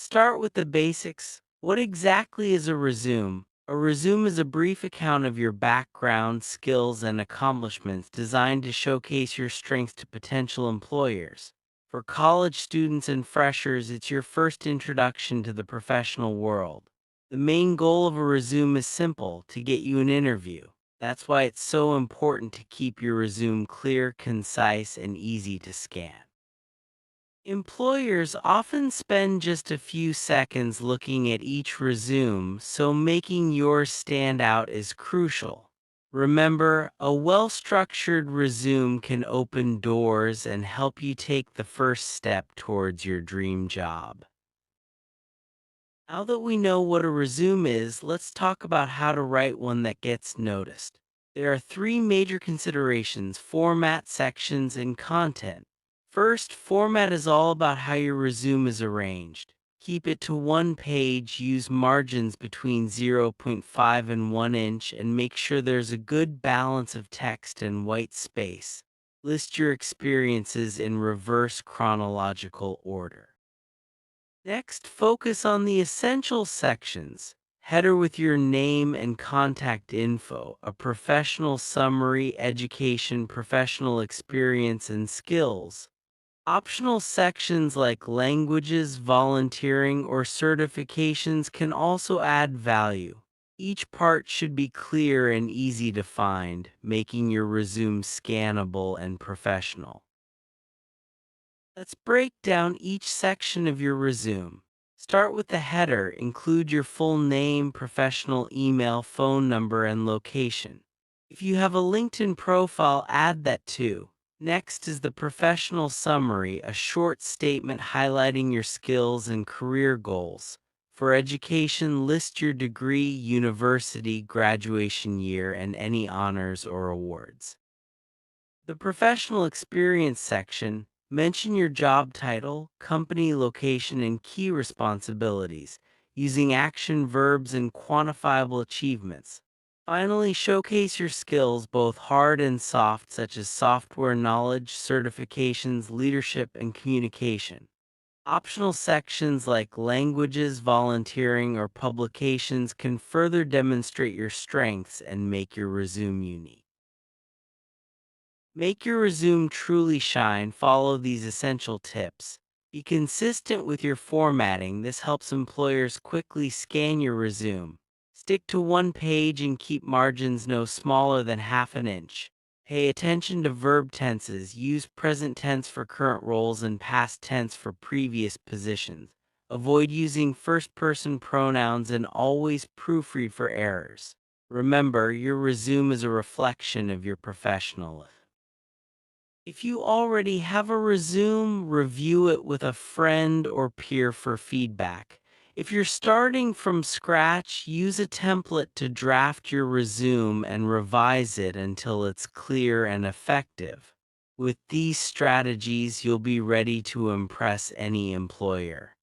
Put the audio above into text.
Start with the basics. What exactly is a resume? A resume is a brief account of your background, skills, and accomplishments designed to showcase your strengths to potential employers. For college students and freshers, it's your first introduction to the professional world. The main goal of a resume is simple: to get you an interview. That's why it's so important to keep your resume clear, concise, and easy to scan. Employers often spend just a few seconds looking at each resume, so making yours stand out is crucial. Remember, a well-structured resume can open doors and help you take the first step towards your dream job. Now that we know what a resume is, let's talk about how to write one that gets noticed. There are three major considerations: format, sections, and content. First, format is all about how your resume is arranged. Keep it to one page, use margins between zero point 0.5 and 1 inch, and make sure there's a good balance of text and white space. List your experiences in reverse chronological order. Next, focus on the essential sections. Header with your name and contact info, a professional summary, education, professional experience, and skills. Optional sections like languages, volunteering, or certifications can also add value. Each part should be clear and easy to find, making your resume scannable and professional. Let's break down each section of your resume. Start with the header. Include your full name, professional email, phone number, and location. If you have a LinkedIn profile, add that too. Next is the professional summary, a short statement highlighting your skills and career goals. For education, list your degree, university, graduation year, and any honors or awards. The professional experience section: mention your job title, company location, and key responsibilities, using action verbs and quantifiable achievements. Finally, showcase your skills, both hard and soft, such as software knowledge, certifications, leadership, and communication. Optional sections like languages, volunteering, or publications can further demonstrate your strengths and make your resume unique. Make your resume truly shine. Follow these essential tips. Be consistent with your formatting. This helps employers quickly scan your resume. Stick to one page and keep margins no smaller than half an inch. Pay attention to verb tenses. Use present tense for current roles and past tense for previous positions. Avoid using first-person pronouns and always proofread for errors. Remember, your resume is a reflection of your professionalism. If you already have a resume, review it with a friend or peer for feedback. If you're starting from scratch, use a template to draft your resume and revise it until it's clear and effective. With these strategies, you'll be ready to impress any employer.